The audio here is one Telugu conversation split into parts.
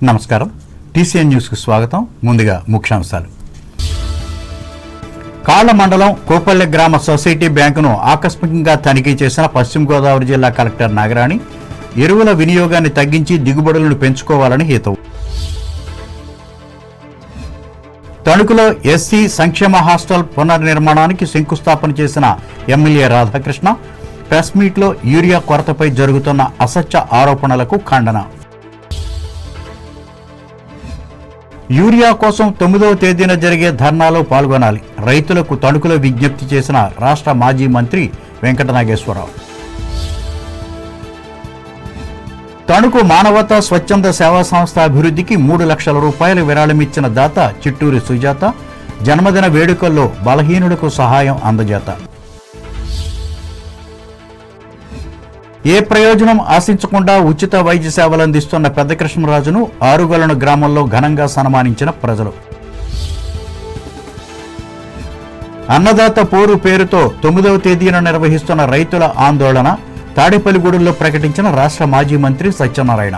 నమస్కారం. టీసీఎన్ న్యూస్కు స్వాగతం. ముందుగా ముఖ్యాంశాలు. కాళ్ల మండలం కోపల్లె గ్రామ సొసైటీ బ్యాంకును ఆకస్మికంగా తనిఖీ చేసిన పశ్చిమ గోదావరి జిల్లా కలెక్టర్ నాగరాణి ఎరువుల వినియోగాన్ని తగ్గించి దిగుబడులను పెంచుకోవాలని హితవు. తణుకులో ఎస్సీ సంక్షేమ హాస్టల్ పునర్నిర్మాణానికి శంకుస్థాపన చేసిన ఎమ్మెల్యే రాధాకృష్ణ ప్రెస్ మీట్లో యూరియా కొరతపై జరుగుతున్న అసత్య ఆరోపణలకు ఖండన. యూరియా కోసం 9వ తేదీన జరిగే ధర్నాలో పాల్గొనాలి, రైతులకు తణుకులో విజ్ఞప్తి చేసిన రాష్ట్ర మాజీ మంత్రి వెంకటనాగేశ్వరరావు. తణుకు మానవతా స్వచ్ఛంద సేవా సంస్థ అభివృద్ధికి 3 లక్షల రూపాయలు విరాళమిచ్చిన దాత చిట్టూరి సుజాత జన్మదిన వేడుకల్లో బలహీనులకు సహాయం అందజేత. ఏ ప్రయోజనం ఆశించకుండా ఉచిత వైద్య సేవలు అందిస్తున్న పెద్దకృష్ణరాజును ఆరుగొలను గ్రామంలో ఘనంగా సన్మానించిన ప్రజలు. అన్నదాత పోరు పేరుతో 9వ తేదీన నిర్వహిస్తున్న రైతుల ఆందోళన తాడేపల్లిగూడెంలో ప్రకటించిన రాష్ట్ర మాజీ మంత్రి సత్యనారాయణ.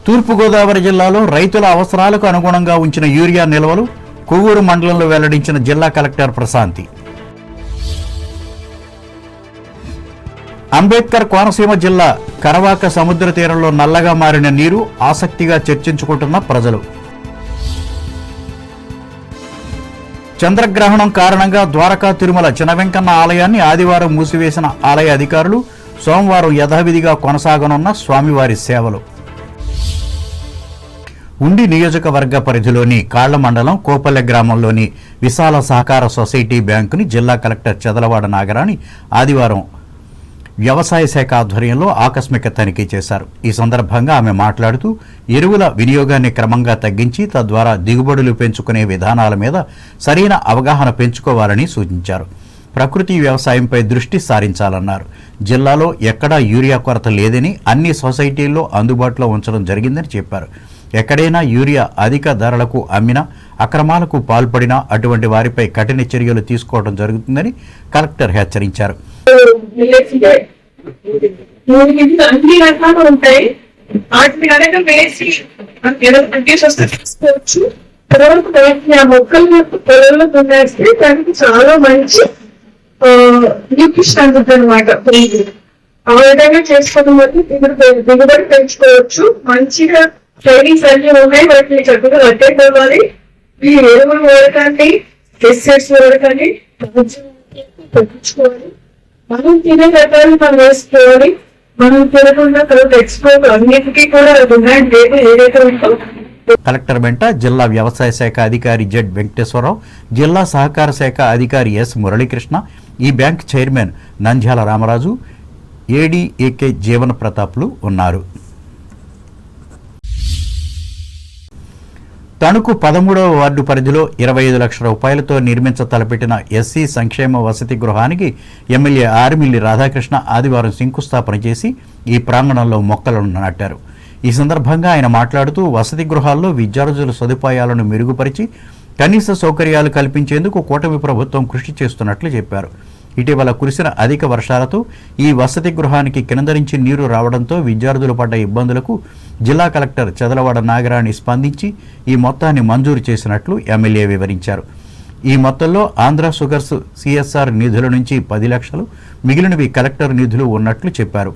తూర్పుగోదావరి జిల్లాలో రైతుల అవసరాలకు అనుగుణంగా ఉంచిన యూరియా నిల్వలు కొవ్వూరు మండలంలో వెల్లడించిన జిల్లా కలెక్టర్ ప్రశాంతి. అంబేద్కర్ కోనసీమ జిల్లా కరవాక సముద్ర తీరంలో నల్లగా మారిన నీరు ఆసక్తిగా చర్చించుకుంటున్న ప్రజలు. చంద్రగ్రహణం కారణంగా ద్వారకా తిరుమల చినవెంకన్న ఆలయాన్ని ఆదివారం మూసివేసిన ఆలయ అధికారులు సోమవారం యథావిధిగా కొనసాగనున్న స్వామివారి సేవలు. ఉండి నియోజకవర్గ పరిధిలోని కాళ్ల మండలం కోపల్లె గ్రామంలోని విశాల సహకార సొసైటీ బ్యాంకుని జిల్లా కలెక్టర్ చెదలవాడ నాగరాణి ఆదివారం వ్యవసాయ శాఖ ఆధ్వర్యంలో ఆకస్మిక తనిఖీ చేశారు. ఈ సందర్భంగా ఆమె మాట్లాడుతూ ఎరువుల వినియోగాన్ని క్రమంగా తగ్గించి తద్వారా దిగుబడులు పెంచుకునే విధానాల మీద సరైన అవగాహన పెంచుకోవాలని సూచించారు. ప్రకృతి వ్యవసాయంపై దృష్టి సారించాలన్నారు. జిల్లాలో ఎక్కడా యూరియా కొరత లేదని అన్ని సొసైటీల్లో అందుబాటులో ఉంచడం జరిగిందని చెప్పారు. ఎక్కడైనా యూరియా అధిక ధరలకు అమ్మినా అక్రమాలకు పాల్పడినా అటువంటి వారిపై కఠిన చర్యలు తీసుకోవడం జరుగుతుందని కలెక్టర్ హెచ్చరించారు. అన్ని రకాలు ఉంటాయి. వాటిని కనుక వేసి తీసుకోవచ్చు. మొక్కలు పొలంలో దున్నేస్తే దానికి చాలా మంచి న్యూట్రిషన్ అందుతుంది అనమాట. ఆ విధంగా చేసుకోవడం వల్ల దిగుబడి పెంచుకోవచ్చు. మంచిగా ట్రైనింగ్స్ అన్ని ఉన్నాయి. వాటిని చక్కగా అటెండ్ అవ్వాలి. ఈ ఎరువులు వాడకండి, పెస్టిసైడ్స్ వాడకండి, తగ్గించుకోవాలి. మనం తినే రకాలు మనం వేసుకోవాలి. మనం తినకుండా తర్వాత ఎక్స్పోర్ట్ అన్నిటికీ కూడా డిమాండ్ లేదు ఏదైతే ఉందో. కలెక్టర్ వెంట జిల్లా వ్యవసాయ శాఖ అధికారి జెడ్ వెంకటేశ్వరరావు, జిల్లా సహకార శాఖ అధికారి ఎస్ మురళీకృష్ణ, ఈ బ్యాంక్ చైర్మన్ నంద్యాల రామరాజు, ఏడీఏకే జీవన ప్రతాప్లు ఉన్నారు. తణుకు 13వ వార్డు పరిధిలో 25 లక్షల రూపాయలతో నిర్మించ తలపెట్టిన ఎస్సీ సంక్షేమ వసతి గృహానికి ఎమ్మెల్యే ఆర్మిల్లి రాధాకృష్ణ ఆదివారం శంకుస్థాపన చేసి ఈ ప్రాంగణంలో మొక్కలను నాటారు. ఈ సందర్భంగా ఆయన మాట్లాడుతూ వసతి గృహాల్లో విద్యార్థుల సదుపాయాలను మెరుగుపరిచి కనీస సౌకర్యాలు కల్పించేందుకు కూటమి ప్రభుత్వం కృషి చేస్తున్నట్లు చెప్పారు. ఇటీవల కురిసిన అధిక వర్షాలతో ఈ వసతి గృహానికి కింద నుంచి నీరు రావడంతో విద్యార్థులు పడ్డ ఇబ్బందులకు జిల్లా కలెక్టర్ చెదలవాడ నాగరాణి స్పందించి ఈ మొత్తాన్ని మంజూరు చేసినట్లు ఎమ్మెల్యే వివరించారు. ఈ మొత్తంలో ఆంధ్ర షుగర్స్ సిఎస్ఆర్ నిధుల నుంచి 10 లక్షలు, మిగిలినవి కలెక్టర్ నిధులు ఉన్నట్లు చెప్పారు.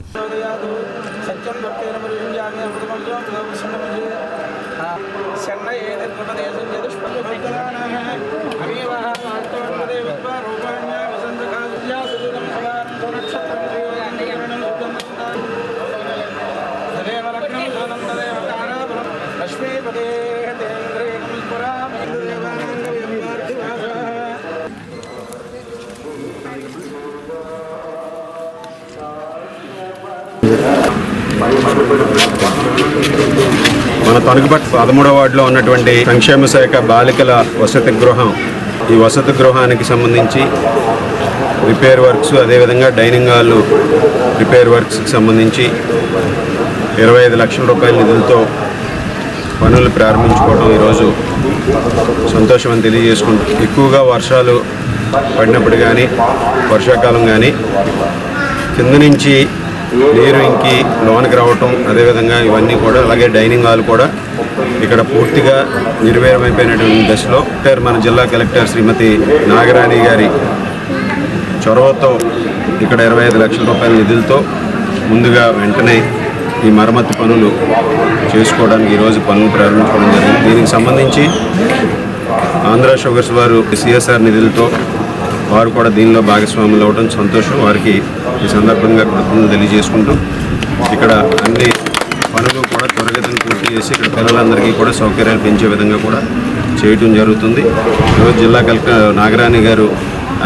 మన తణుకుపట్టు 13వ వార్డులో ఉన్నటువంటి సంక్షేమ శాఖ బాలికల వసతి గృహం, ఈ వసతి గృహానికి సంబంధించి రిపేర్ వర్క్స్, అదేవిధంగా డైనింగ్ హాల్ రిపేర్ వర్క్స్కి సంబంధించి 25 లక్షల రూపాయల నిధులతో పనులు ప్రారంభించుకోవడం ఈరోజు సంతోషం అని తెలియజేసుకుంటాం. ఎక్కువగా వర్షాలు పడినప్పుడు కానీ వర్షాకాలం కానీ కింద నుంచి నీరు ఇంకి లోనికి రావటం, అదేవిధంగా ఇవన్నీ కూడా, అలాగే డైనింగ్ హాల్ కూడా ఇక్కడ పూర్తిగా నిర్వీర్యమైపోయినటువంటి దశలో మన జిల్లా కలెక్టర్ శ్రీమతి నాగరాణి గారి చొరవతో ఇక్కడ 25 లక్షల రూపాయల నిధులతో ముందుగా వెంటనే ఈ మరమ్మతు పనులు చేసుకోవడానికి ఈరోజు పనులు ప్రారంభించుకోవడం జరిగింది. దీనికి సంబంధించి ఆంధ్ర షుగర్స్ వారు సిఎస్ఆర్ నిధులతో వారు కూడా దీనిలో భాగస్వాములు అవ్వడం సంతోషం. వారికి ఈ సందర్భంగా కృతజ్ఞతలు తెలియజేసుకుంటూ ఇక్కడ అన్ని పనులు కూడా త్వరగతిని పూర్తి చేసి ఇక్కడ పిల్లలందరికీ కూడా సౌకర్యాలు పెంచే విధంగా కూడా చేయటం జరుగుతుంది. ఈరోజు జిల్లా కలెక్టర్ నాగరాణి గారు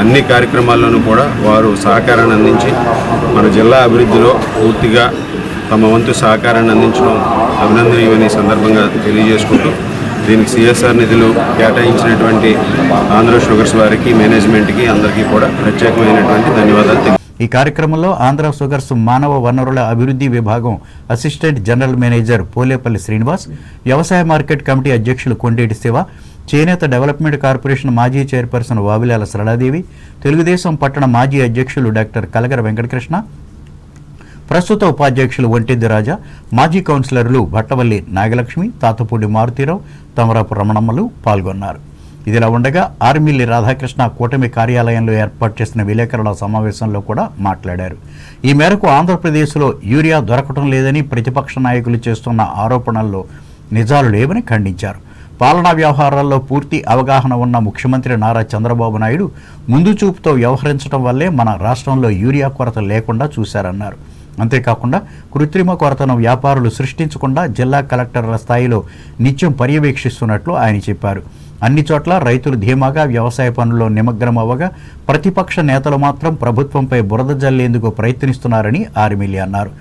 అన్ని కార్యక్రమాల్లోనూ కూడా వారు సహకారాన్ని అందించి మన జిల్లా అభివృద్ధిలో పూర్తిగా తమ వంతు సహకారాన్ని అందించడం అభినందనీయమని సందర్భంగా తెలియజేసుకుంటూ దీనికి సిఎస్ఆర్ నిధులు కేటాయించినటువంటి ఆంధ్ర షుగర్స్ వారికి, మేనేజ్మెంట్కి అందరికీ కూడా ప్రత్యేకమైనటువంటి ధన్యవాదాలు. ఈ కార్యక్రమంలో ఆంధ్ర షుగర్స్ మానవ వనరుల అభివృద్ధి విభాగం assistant general manager Polepally Srinivas, వ్యవసాయ మార్కెట్ కమిటీ అధ్యక్షులు కొండేటి శివ, చేనేత డెవలప్మెంట్ కార్పొరేషన్ మాజీ చైర్పర్సన్ వావిలాల సరళాదేవి, తెలుగుదేశం పట్టణ మాజీ అధ్యక్షులు డాక్టర్ కలగర వెంకటకృష్ణ, ప్రస్తుత ఉపాధ్యక్షులు ఒంటెద్ది రాజా, మాజీ కౌన్సిలర్లు భట్టవల్లి నాగలక్ష్మి, తాతపూడి మారుతీరావు, తమరాపు రమణమ్మలు పాల్గొన్నారు. ఇదిలా ఉండగా ఆర్మిల్లి రాధాకృష్ణ కూటమి కార్యాలయంలో ఏర్పాటు చేసిన విలేకరుల సమావేశంలో కూడా మాట్లాడారు. ఈ మేరకు ఆంధ్రప్రదేశ్లో యూరియా దొరకటం లేదని ప్రతిపక్ష నాయకులు చేస్తున్న ఆరోపణల్లో నిజాలు లేవని ఖండించారు. పాలనా వ్యవహారాల్లో పూర్తి అవగాహన ఉన్న ముఖ్యమంత్రి నారా చంద్రబాబు నాయుడు ముందు చూపుతో వ్యవహరించడం వల్లే మన రాష్ట్రంలో యూరియా కొరత లేకుండా చూశారన్నారు. అంతేకాకుండా కృత్రిమ కొరతను వ్యాపారులు సృష్టించకుండా జిల్లా కలెక్టర్ల స్థాయిలో నిత్యం పర్యవేక్షిస్తున్నట్లు ఆయన చెప్పారు. అన్ని చోట్ల రైతులు ధీమాగా వ్యవసాయ పనుల్లో నిమగ్నమవ్వగా ప్రతిపక్ష నేతలు మాత్రం ప్రభుత్వంపై బురద జల్లేందుకు ప్రయత్నిస్తున్నారని ఆర్మిల్లి అన్నారు.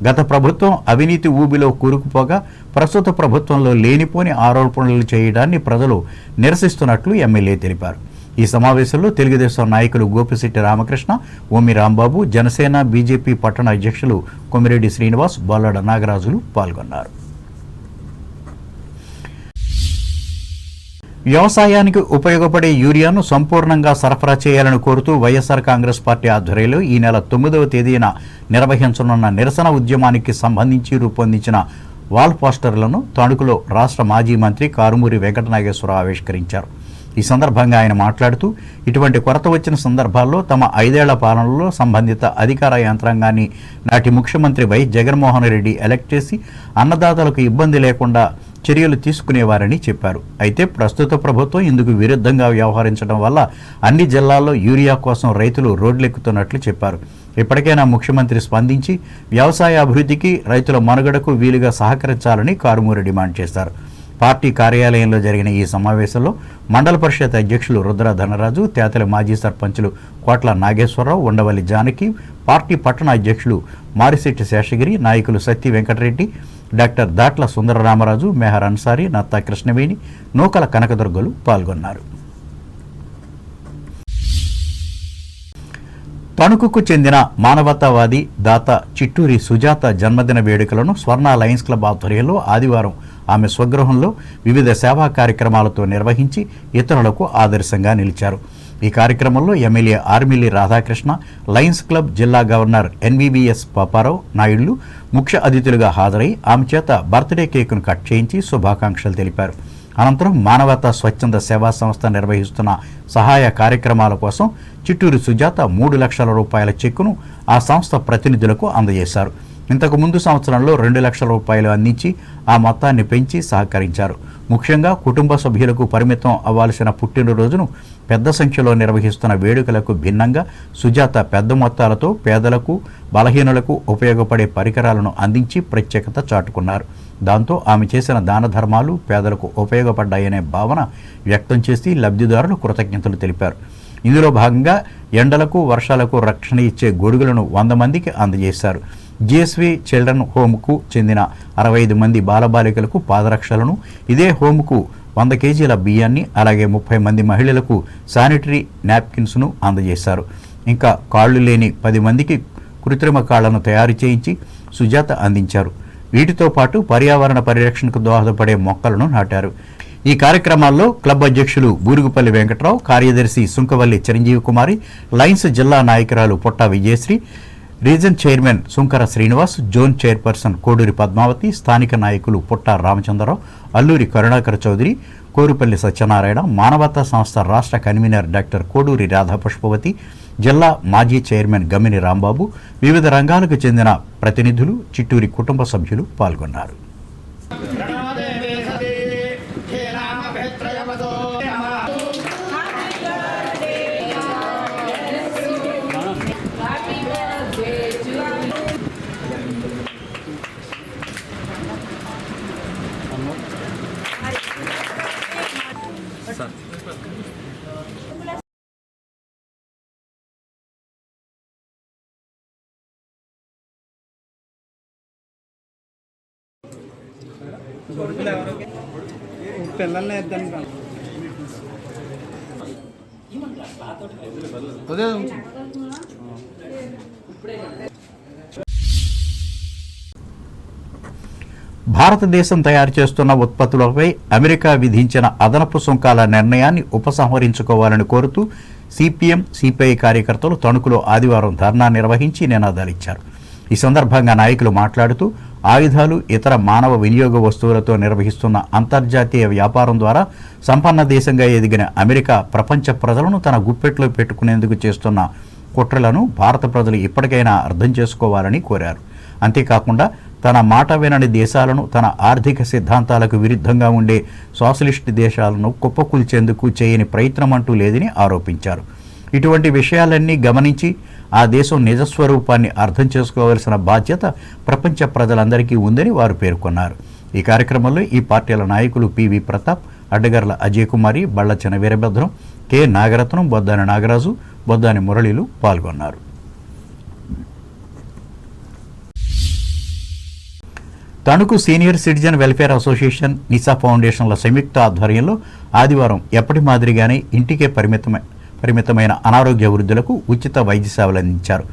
గత ప్రభుత్వం అవినీతి ఊబిలో కూరుకుపోగా ప్రస్తుత ప్రభుత్వంలో లేనిపోని ఆరోపణలు చేయడాన్ని ప్రజలు నిరసిస్తున్నట్లు ఎమ్మెల్యే తెలిపారు. ఈ సమావేశంలో తెలుగుదేశం నాయకులు గోపిశెట్టి రామకృష్ణ, ఓమి రాంబాబు, జనసేన బీజేపీ పట్టణ అధ్యక్షులు కొమిరెడ్డి శ్రీనివాస్, బొల్లడ నాగరాజులు పాల్గొన్నారు. వ్యవసాయానికి ఉపయోగపడే యూరియాను సంపూర్ణంగా సరఫరా చేయాలని కోరుతూ వైఎస్ఆర్ కాంగ్రెస్ పార్టీ ఆధ్వర్యంలో ఈ నెల 9వ తేదీన నిర్వహించనున్న నిరసన ఉద్యమానికి సంబంధించి రూపొందించిన వాల్ పోస్టర్లను తణుకులో రాష్ట్ర మాజీ మంత్రి కారుమూరి వెంకటనాగేశ్వరరావు ఆవిష్కరించారు. ఈ సందర్భంగా ఆయన మాట్లాడుతూ ఇటువంటి కొరత వచ్చిన సందర్భాల్లో తమ 5 ఏళ్ల పాలనలో సంబంధిత అధికార యంత్రాంగాన్ని నాటి ముఖ్యమంత్రి వైఎస్ జగన్మోహన్ రెడ్డి ఎలక్ట్ చేసి అన్నదాతలకు ఇబ్బంది లేకుండా చర్యలు తీసుకునేవారని చెప్పారు. అయితే ప్రస్తుత ప్రభుత్వం ఇందుకు విరుద్ధంగా వ్యవహరించడం వల్ల అన్ని జిల్లాల్లో యూరియా కోసం రైతులు రోడ్లెక్కుతున్నట్లు చెప్పారు. ఇప్పటికైనా ముఖ్యమంత్రి స్పందించి వ్యవసాయ అభివృద్ధికి, రైతుల మనుగడకు వీలుగా సహకరించాలని కారుమూరి డిమాండ్ చేశారు. పార్టీ కార్యాలయంలో జరిగిన ఈ సమావేశంలో మండల పరిషత్ అధ్యక్షులు రుద్ర ధనరాజు, తేతల మాజీ సర్పంచులు కోట్ల నాగేశ్వరరావు, ఉండవల్లి జానకి, పార్టీ పట్టణ అధ్యక్షులు మారిశెట్టి శేషగిరి, నాయకులు సత్తి వెంకటరెడ్డి, డాక్టర్ దాట్ల సుందరరామరాజు, మెహర్ అన్సారీ, నత్తా కృష్ణవేణి, నూకల కనకదుర్గలు పాల్గొన్నారు. తణుకుకు చెందిన మానవతావాది దాత చిట్టూరి సుజాత జన్మదిన వేడుకలను స్వర్ణ లయన్స్ క్లబ్ ఆధ్వర్యంలో ఆదివారం ఆమె స్వగృహంలో వివిధ సేవా కార్యక్రమాలతో నిర్వహించి ఇతరులకు ఆదర్శంగా నిలిచారు. ఈ కార్యక్రమంలో MLA Armilli Radhakrishna, Lions club జిల్లా గవర్నర్ ఎన్వీవీఎస్ పాపారావు నాయుడులు ముఖ్య అతిథులుగా హాజరై ఆమె చేత బర్త్డే కేకును కట్ చేయించి శుభాకాంక్షలు తెలిపారు. అనంతరం మానవతా స్వచ్ఛంద సేవా సంస్థ నిర్వహిస్తున్న సహాయ కార్యక్రమాల కోసం చిట్టూరు సుజాత 3 లక్షల రూపాయల చెక్కును ఆ సంస్థ ప్రతినిధులకు అందజేశారు. ఇంతకు ముందు సంవత్సరంలో 2 లక్షల రూపాయలు అందించి ఆ మొత్తాన్ని పెంచి సహకరించారు. ముఖ్యంగా కుటుంబ సభ్యులకు పరిమితం అవ్వాల్సిన పుట్టినరోజును పెద్ద సంఖ్యలో నిర్వహిస్తున్న వేడుకలకు భిన్నంగా సుజాత పెద్ద మొత్తాలతో పేదలకు, బలహీనులకు ఉపయోగపడే పరికరాలను అందించి ప్రత్యేకత చాటుకున్నారు. దాంతో ఆమె చేసిన దాన ధర్మాలు పేదలకు ఉపయోగపడ్డాయనే భావన వ్యక్తం చేసి లబ్ధిదారులు కృతజ్ఞతలు తెలిపారు. ఇందులో భాగంగా ఎండలకు, వర్షాలకు రక్షణ ఇచ్చే గొడుగులను 100 మందికి అందజేశారు. జిఎస్వి చిల్డ్రన్ హోమ్కు చెందిన 65 మంది బాలబాలికలకు పాదరక్షలను, ఇదే హోమ్కు 100 కేజీల బియ్యాన్ని, అలాగే 30 మంది మహిళలకు శానిటరీ నాప్కిన్స్ను అందజేశారు. ఇంకా కాళ్లు లేని 10 మందికి కృత్రిమ కాళ్లను తయారు చేయించి సుజాత అందించారు. వీటితో పాటు పర్యావరణ పరిరక్షణకు దోహదపడే మొక్కలను నాటారు. ఈ కార్యక్రమాల్లో క్లబ్ అధ్యక్షులు బూరుగుపల్లి వెంకట్రావు, కార్యదర్శి సుంకవల్లి చిరంజీవి కుమారి, లయన్స్ జిల్లా నాయకురాలు Potta Vijayasri, region chairman Sunkara Srinivas, zone chairperson Koduri Padmavati, స్థానిక నాయకులు పుట్ట రామచంద్రరావు, అల్లూరి కరుణాకర్ చౌదరి, కోరుపల్లి సత్యనారాయణ, మానవతా సంస్థ రాష్ట్ర కన్వీనర్ డాక్టర్ కోడూరి రాధాపుష్పవతి, జిల్లా మాజీ చైర్మన్ గమ్మిని రాంబాబు, వివిధ రంగాలకు చెందిన ప్రతినిధులు, చిట్టూరి కుటుంబ సభ్యులు పాల్గొన్నారు. పిల్లల్ని ఇద్దాం భారతదేశం తయారు చేస్తున్న ఉత్పత్తులపై అమెరికా విధించిన అదనపు సుంకాల నిర్ణయాన్ని ఉపసంహరించుకోవాలని కోరుతూ సిపిఎం, సిపిఐ కార్యకర్తలు తణుకులో ఆదివారం ధర్నా నిర్వహించి నినాదాలిచ్చారు. ఈ సందర్భంగా నాయకులు మాట్లాడుతూ ఆయుధాలు, ఇతర మానవ వినియోగ వస్తువులతో నిర్వహిస్తున్న అంతర్జాతీయ వ్యాపారం ద్వారా సంపన్న దేశంగా ఎదిగిన అమెరికా ప్రపంచ ప్రజలను తన గుప్పెట్లో పెట్టుకునేందుకు చేస్తున్న కుట్రలను భారత ప్రజలు ఇప్పటికైనా అర్థం చేసుకోవాలని కోరారు. అంతేకాకుండా తన మాట వినని దేశాలను, తన ఆర్థిక సిద్ధాంతాలకు విరుద్ధంగా ఉండే సోషలిస్ట్ దేశాలను కుప్పకూల్చేందుకు చేయని ప్రయత్నం అంటూ లేదని ఆరోపించారు. ఇటువంటి విషయాలన్నీ గమనించి ఆ దేశం నిజస్వరూపాన్ని అర్థం చేసుకోవాల్సిన బాధ్యత ప్రపంచ ప్రజలందరికీ ఉందని వారు పేర్కొన్నారు. ఈ కార్యక్రమంలో ఈ పార్టీల నాయకులు పివి ప్రతాప్, అడ్డగర్ల అజయ్ కుమారి, బళ్లచిన వీరభద్రం, కె నాగరత్నం, బొద్దాని నాగరాజు, బొద్దాని మురళీలు పాల్గొన్నారు. Tanuku senior citizen welfare association, Nisa ఫౌండేషన్ల సంయుక్త ఆధ్వర్యంలో ఆదివారం ఎప్పటి మాదిరిగానే ఇంటికే పరిమితమైన అనారోగ్య వృద్ధులకు ఉచిత వైద్య సేవలు అందించారు.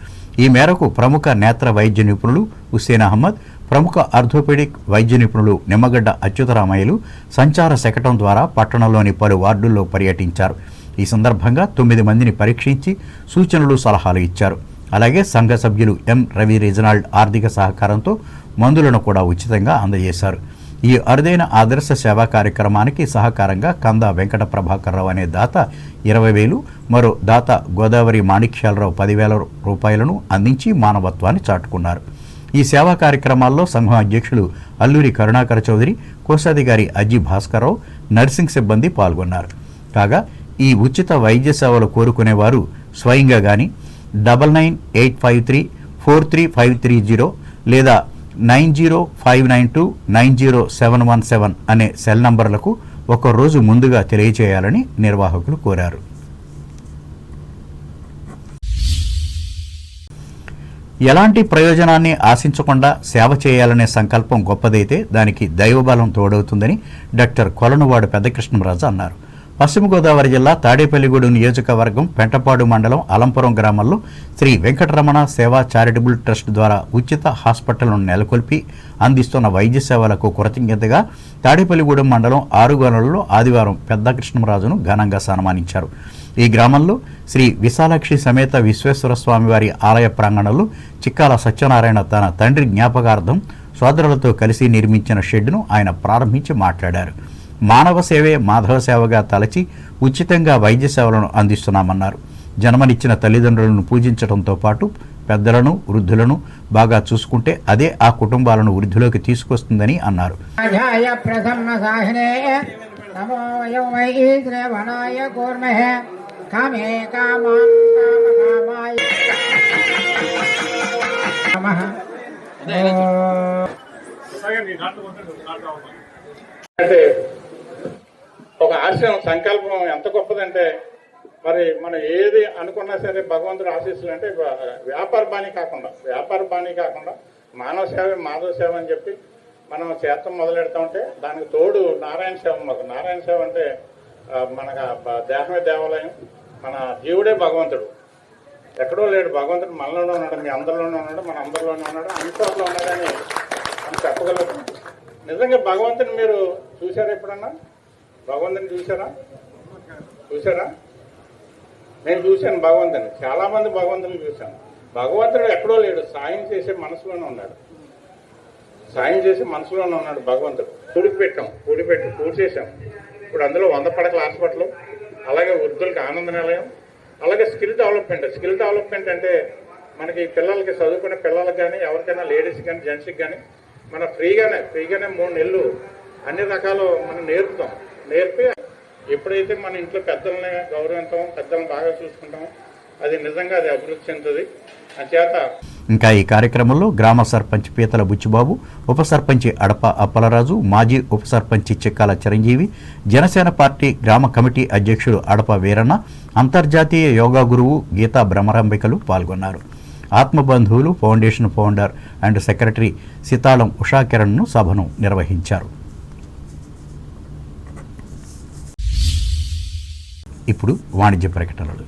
ఈ మేరకు ప్రముఖ నేత్ర వైద్య నిపుణులు హుస్సేన్ అహ్మద్, ప్రముఖ ఆర్థోపెడిక్ వైద్య నిపుణులు నిమ్మగడ్డ అచ్యుతరామయ్యలు సంచార శకటం ద్వారా పట్టణంలోని పలు వార్డుల్లో పర్యటించారు. ఈ సందర్భంగా 9 మందిని పరీక్షించి సూచనలు, సలహాలు ఇచ్చారు. అలాగే సంఘ సభ్యులు ఎం రవి రిజనాల్డ్ ఆర్థిక సహకారంతో మందులను కూడా ఉచితంగా అందజేశారు. ఈ అరుదైన ఆదర్శ సేవా కార్యక్రమానికి సహకారంగా కందా వెంకట ప్రభాకర్రావు అనే దాత 20,000, మరో దాత గోదావరి మాణిక్యాలరావు 10,000 రూపాయలను అందించి మానవత్వాన్ని చాటుకున్నారు. ఈ సేవా కార్యక్రమాల్లో సంఘం అధ్యక్షులు అల్లూరి కరుణాకర్ చౌదరి, కోశాధికారి అజ్జి భాస్కర్రావు, నర్సింగ్ సిబ్బంది పాల్గొన్నారు. కాగా ఈ ఉచిత వైద్య సేవలు కోరుకునేవారు స్వయంగా కానీ 9985343530 లేదా 9059290717 అనే సెల్ నంబర్లకు ఒకరోజు ముందుగా తెలియజేయాలని నిర్వాహకులు కోరారు. ఎలాంటి ప్రయోజనాన్ని ఆశించకుండా సేవ చేయాలనే సంకల్పం గొప్పదైతే దానికి దైవబలం తోడవుతుందని డాక్టర్ కొలనువాడు పెద్దకృష్ణరాజు అన్నారు. పశ్చిమ గోదావరి జిల్లా తాడేపల్లిగూడెం నియోజకవర్గం పెంటపాడు మండలం అలంపురం గ్రామంలో శ్రీ వెంకటరమణ సేవా చారిటబుల్ ట్రస్ట్ ద్వారా ఉచిత హాస్పిటల్ను నెలకొల్పి అందిస్తున్న వైద్య సేవలకు కృతజ్ఞతగా తాడేపల్లిగూడెం మండలం ఆరుగొలలో ఆదివారం పెద్దకృష్ణరాజును ఘనంగా సన్మానించారు. ఈ గ్రామంలో శ్రీ విశాలాక్షి సమేత విశ్వేశ్వర స్వామివారి ఆలయ ప్రాంగణంలో చిక్కాల సత్యనారాయణ తన తండ్రి జ్ఞాపకార్థం సోదరులతో కలిసి నిర్మించిన షెడ్ను ఆయన ప్రారంభించి మాట్లాడారు. మానవ సేవే మాధవ సేవగా తలచి ఉచితంగా వైద్య సేవలను అందిస్తున్నామన్నారు. జన్మనిచ్చిన తల్లిదండ్రులను పూజించడంతో పాటు పెద్దలను, వృద్ధులను బాగా చూసుకుంటే అదే ఆ కుటుంబాలను వృద్ధిలోకి తీసుకొస్తుందని అన్నారు. అంటే ఒక ఆశయం, సంకల్పం ఎంత గొప్పదంటే మరి మనం ఏది అనుకున్నా సరే భగవంతుడు ఆశీస్సులు అంటే వ్యాపార బాణీ కాకుండా మానవ సేవ, మాధవ సేవ అని చెప్పి మనం చేతం మొదలెడతా ఉంటే దానికి తోడు నారాయణ సేవ. మాకు నారాయణ సేవ అంటే మనకు దేహమే దేవాలయం, మన జీవుడే భగవంతుడు. ఎక్కడో లేడు, భగవంతుడు మనలోనే ఉన్నాడు, మీ అందరిలోనే ఉన్నాడు, మన అందరిలోనే ఉన్నాడు, అన్ని చోట్ల ఉన్నాడని మనం చెప్పగలుగుతాం. నిజంగా భగవంతుని మీరు చూసారా? ఎప్పుడన్నా భగవంతుని చూసారా? నేను చూశాను భగవంతుని, చాలా మంది భగవంతుని చూశాను. భగవంతుడు ఎక్కడో లేడు, సాయం చేసే మనసులోనే ఉన్నాడు. సాయం చేసే మనసులోనే ఉన్నాడు భగవంతుడు. పూడి చేసాం. ఇప్పుడు అందులో 100 పడకల హాస్పిటల్, అలాగే వృద్ధులకి ఆనంద నిలయం, అలాగే స్కిల్ డెవలప్మెంట్ అంటే మనకి పిల్లలకి చదువుకునే పిల్లలకి కానీ ఎవరికైనా లేడీస్కి కానీ జెంట్స్కి కానీ మన ఫ్రీగానే 3 నెలలు అన్ని రకాలు మనం నేర్పి ఎప్పుడైతే మన ఇంట్లో పెద్దల్ని గౌరవిస్తామో, పెద్దలను బాగా చూసుకుంటామో, అది నిజంగా అది అభివృద్ధి చెందుతుంది. అంచేత ఇంకా ఈ కార్యక్రమంలో గ్రామ సర్పంచ్ పీతల బుచ్చిబాబు, ఉప సర్పంచి అడప అప్పలరాజు, మాజీ ఉప సర్పంచి చిక్కాల చిరంజీవి, జనసేన పార్టీ గ్రామ కమిటీ అధ్యక్షుడు అడప వీరన్న, అంతర్జాతీయ యోగా గురువు గీతా బ్రహ్మరంబికలు పాల్గొన్నారు. ఆత్మబంధువులు ఫౌండేషన్ ఫౌండర్ అండ్ సెక్రటరీ సితాళం ఉషాకిరణ్ను సభను నిర్వహించారు. ఇప్పుడు వాణిజ్య ప్రకటనలు.